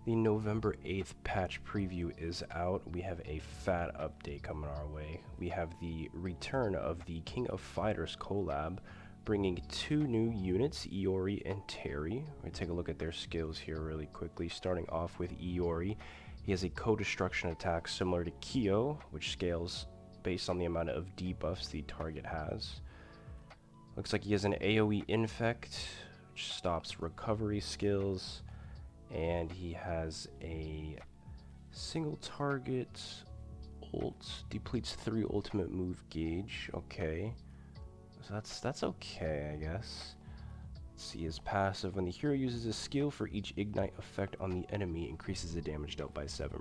The November 8th patch preview is out. We have a fat update coming our way. We have the return of the King of Fighters collab, bringing 2 new units, Iori and Terry. We're going to take a look at their skills here really quickly, starting off with Iori. He has a co-destruction attack similar to Kyo, which scales based on the amount of debuffs the target has. Looks like he has an AoE infect, which stops recovery skills. And he has a single target ult, depletes 3 ultimate move gauge. Okay, so that's okay, I guess. Let's see his passive. When the hero uses a skill for each ignite effect on the enemy, increases the damage dealt by 7%.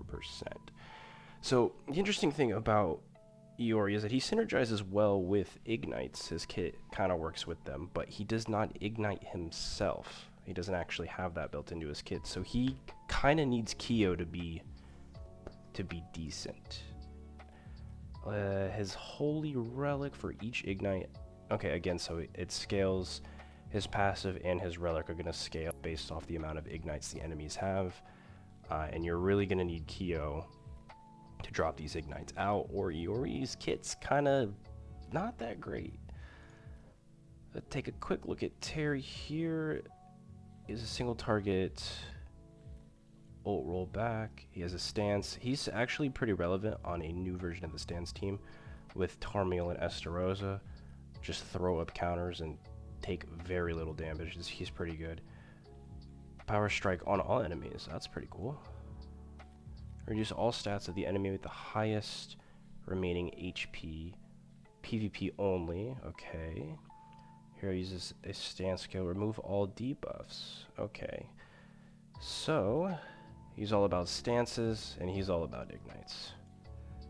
So the interesting thing about Iori is that he synergizes well with ignites. His kit kind of works with them, but he does not ignite himself. He doesn't actually have that built into his kit, so he kind of needs Kyo to be decent. His holy relic for each ignite. Okay, again, so it scales. His passive and his relic are going to scale based off the amount of ignites the enemies have, and you're really going to need Kyo to drop these ignites out, or Iori's kit's kind of not that great. Let's take a quick look at Terry here. Is a single target ult roll back. He has a stance. He's actually pretty relevant on a new version of the stance team with Tarmiel and Estarossa. Just throw up counters and take very little damage. He's pretty good. Power strike on all enemies. That's pretty cool. Reduce all stats of the enemy with the highest remaining HP. PvP only. Okay. Hero uses a stance skill. Remove all debuffs. Okay. So, he's all about stances, and he's all about ignites.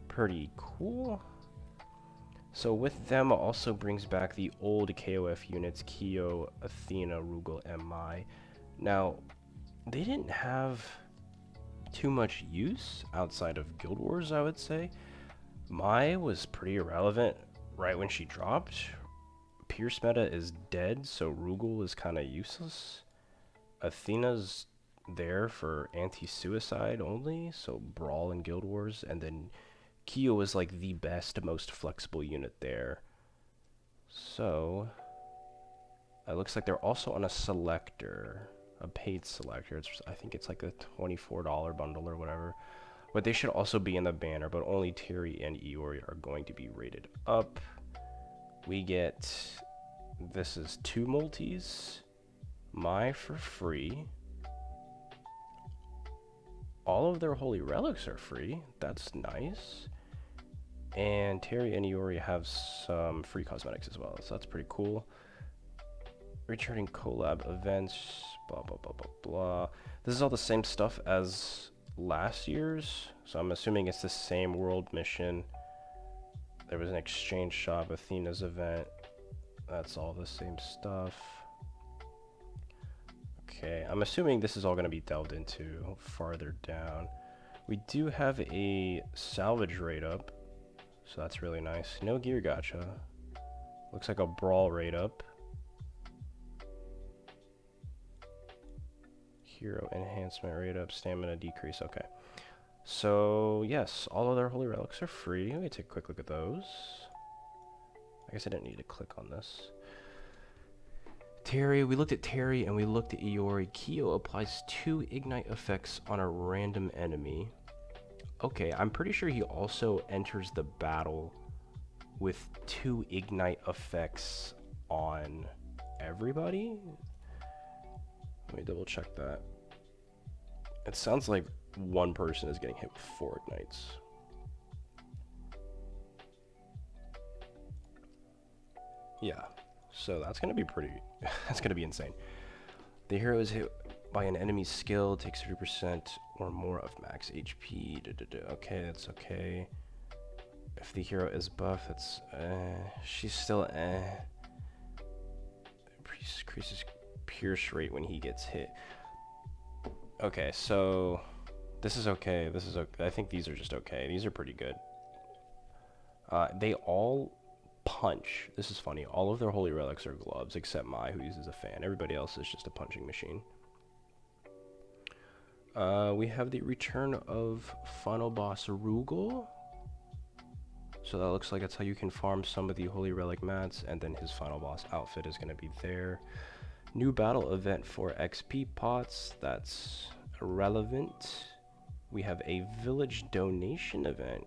Pretty cool. So with them also brings back the old KOF units, Kyo, Athena, Rugal, and Mai. Now, they didn't have too much use outside of Guild Wars, I would say. Mai was pretty irrelevant right when she dropped. Pierce meta is dead, so Rugal is kind of useless. Athena's there for anti-suicide only, so Brawl and Guild Wars, and then Kyo is like the best, most flexible unit there. So, it looks like they're also on a selector, a paid selector. I think it's like a $24 bundle or whatever. But they should also be in the banner, but only Terry and Iori are going to be rated up. We get, this is 2 multis, Mai for free. All of their holy relics are free. That's nice. And Terry and Iori have some free cosmetics as well, so that's pretty cool. Returning collab events, blah, blah, blah, blah, blah. This is all the same stuff as last year's, so I'm assuming it's the same world mission. There was an exchange shop, Athena's event. That's all the same stuff. Okay, I'm assuming this is all going to be delved into farther down. We do have a salvage rate up, so that's really nice. No gear gacha. Looks like a brawl rate up. Hero enhancement rate up, stamina decrease. Okay. So, yes, all of their holy relics are free. Let me take a quick look at those. I guess I didn't need to click on this. Terry, we looked at Terry and we looked at Iori. Kyo applies 2 ignite effects on a random enemy. Okay, I'm pretty sure he also enters the battle with 2 ignite effects on everybody. Let me double check that. It sounds like one person is getting hit with 4 ignites. Yeah, so that's gonna be pretty, that's gonna be insane. The hero is hit by an enemy's skill, takes 30% or more of max HP. Okay, that's okay. If the hero is buff, it's she's still Increases pierce rate when he gets hit. Okay, so this is okay. This is okay. I think these are just okay. These are pretty good. They all punch. This is funny. All of their holy relics are gloves, except Mai, who uses a fan. Everybody else is just a punching machine. We have the return of Final Boss Rugal. So that looks like that's how you can farm some of the Holy Relic mats, and then his Final Boss outfit is going to be there. New battle event for XP pots, that's relevant. We have a village donation event.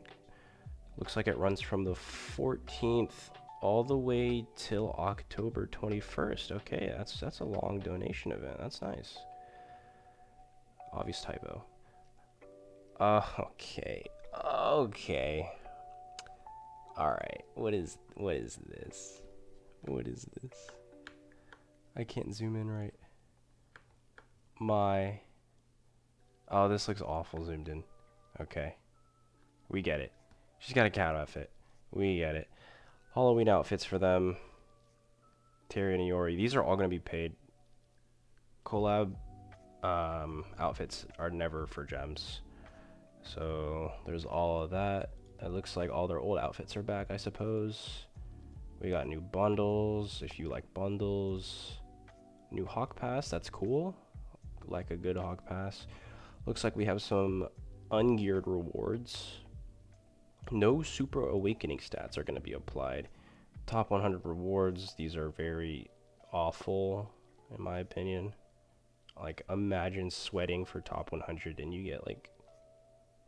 Looks like it runs from the 14th all the way till October 21st. Okay, that's a long donation event. That's nice. Obvious typo. Okay. Okay. All right. What is this? What is this? I can't zoom in right. Oh, this looks awful zoomed in. Okay. We get it. She's got a cat outfit. We get it. Halloween outfits for them. Terry and Iori. These are all going to be paid. Collab outfits are never for gems. So there's all of that. It looks like all their old outfits are back, I suppose. We got new bundles, if you like bundles. New Hawk Pass, that's cool. Like a good Hawk Pass. Looks like we have some ungeared rewards. No Super Awakening stats are going to be applied. Top 100 rewards, these are very awful, in my opinion. Like, imagine sweating for top 100 and you get like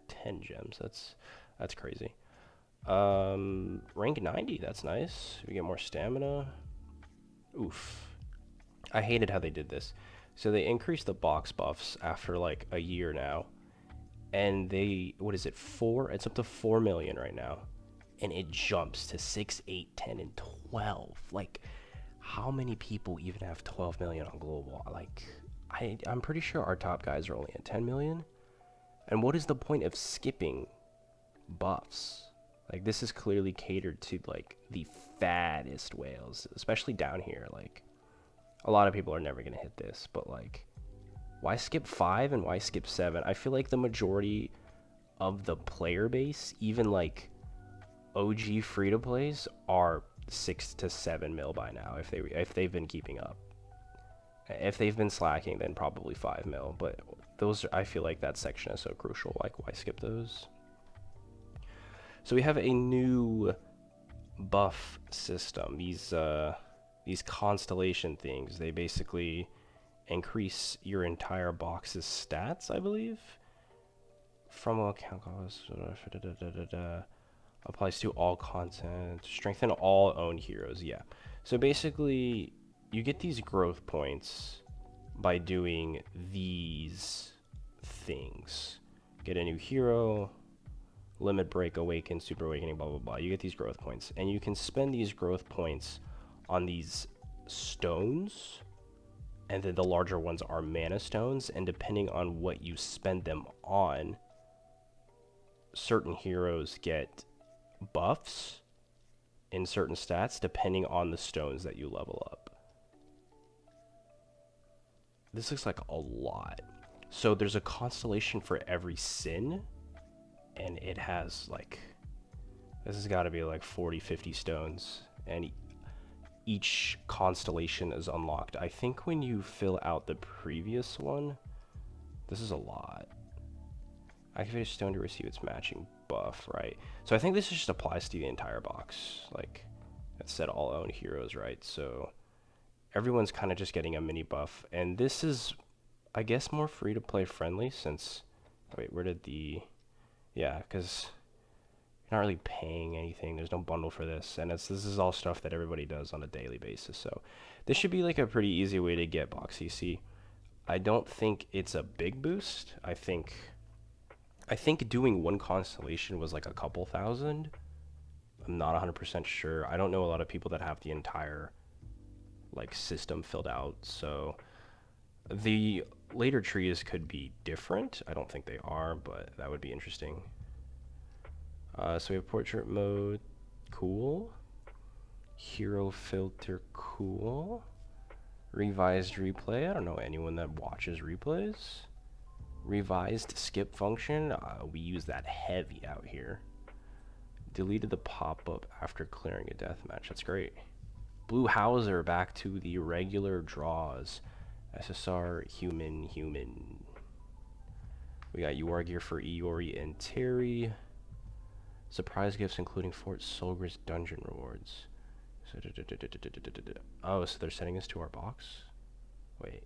10 gems. That's crazy. Rank 90, that's nice. We get more stamina. Oof. I hated how they did this. So they increased the box buffs after like a year now. And they, what is it, 4? It's up to 4 million right now. And it jumps to 6, 8, 10, and 12. Like, how many people even have 12 million on global? Like, I'm pretty sure our top guys are only at 10 million. And what is the point of skipping buffs? Like, this is clearly catered to like the fattest whales, especially down here. Like, a lot of people are never gonna hit this, but like, why skip 5 and why skip 7? I feel like the majority of the player base, even like OG free to plays, are 6 to 7 mil by now if they've been keeping up. If they've been slacking, then probably 5 mil. But those, I feel like that section is so crucial. Like, why skip those? So we have a new buff system. These constellation things, they basically increase your entire box's stats, I believe. From account cost, applies to all content. Strengthen all owned heroes. Yeah. So basically, you get these growth points by doing these things. Get a new hero, limit break, awaken, super awakening, blah blah blah. You get these growth points, and you can spend these growth points on these stones, and then the larger ones are mana stones, and depending on what you spend them on, certain heroes get buffs in certain stats depending on the stones that you level up. This looks like a lot. So there's a constellation for every sin, and it has like, this has got to be like 40-50 stones, and each constellation is unlocked. I think when you fill out the previous one, this is a lot. Activate a stone to receive its matching buff, right? So I think this just applies to the entire box. Like, it said all own heroes, right? So everyone's kind of just getting a mini buff. And this is, I guess, more free to play friendly since, wait, where did the, yeah, because you're not really paying anything. There's no bundle for this. And this is all stuff that everybody does on a daily basis. So this should be like a pretty easy way to get box EC. I don't think it's a big boost. I think doing one constellation was like a couple thousand. I'm not 100% sure. I don't know a lot of people that have the entire like system filled out. So the later trees could be different. I don't think they are, but that would be interesting. So we have portrait mode, cool. Hero filter, cool. Revised replay. I don't know anyone that watches replays. Revised skip function, we use that heavy out here. Deleted the pop-up after clearing a deathmatch. That's great. Blue Hauser back to the regular draws. SSR human. We got UR gear for Iori and Terry. Surprise gifts including Fort Solgris dungeon rewards. So, oh, so they're sending us to our box? Wait.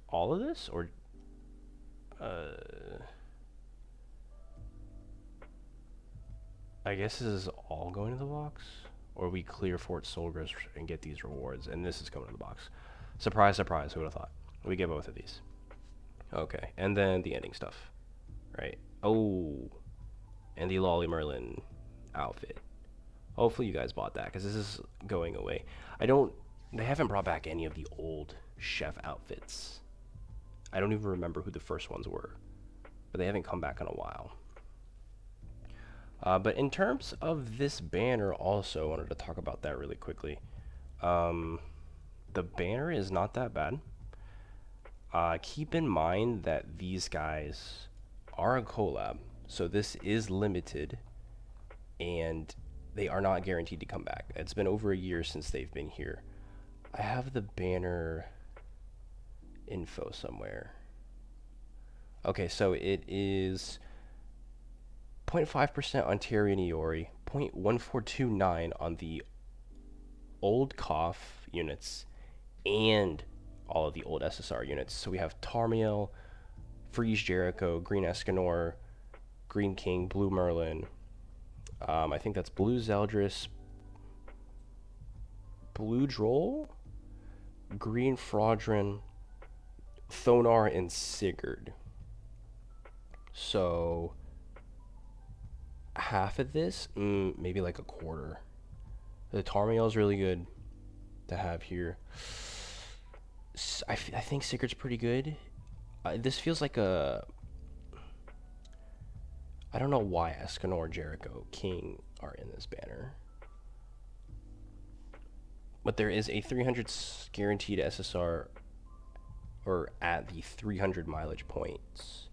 All of this? Or... I guess this is all going to the box? Or we clear Fort Solgris and get these rewards, and this is coming to the box. Surprise, surprise, who would have thought? We get both of these. Okay, and then the ending stuff. Right. Oh, and the Lolly Merlin outfit. Hopefully you guys bought that, because this is going away. They haven't brought back any of the old chef outfits. I don't even remember who the first ones were, but they haven't come back in a while. But in terms of this banner also, I wanted to talk about that really quickly. The banner is not that bad. Keep in mind that these guys are a collab, so this is limited, and they are not guaranteed to come back. It's been over a year since they've been here. I have the banner info somewhere. Okay, so it is 0.5% on Terry and Iori, 0.1429 on the old Koff units, and all of the old SSR units. So we have Tarmiel, Freeze Jericho, Green Escanor, Green King, Blue Merlin. I think that's Blue Zeldris, Blue Droll, Green Fraudrin, Thonar, and Sigurd. So half of this, maybe like a quarter. The Tarmiel is really good to have here. I think Sigurd's pretty good. This feels like a... I don't know why Escanor, Jericho, King are in this banner. But there is a 300 guaranteed SSR, or at the 300 mileage points.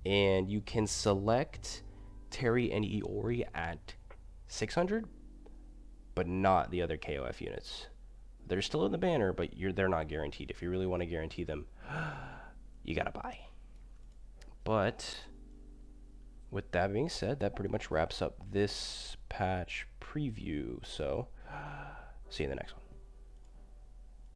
And you can select Terry and Iori at 600, but not the other KOF units. They're still in the banner, but they're not guaranteed. If you really want to guarantee them, you gotta buy. But with that being said, that pretty much wraps up this patch preview. So see you in the next one.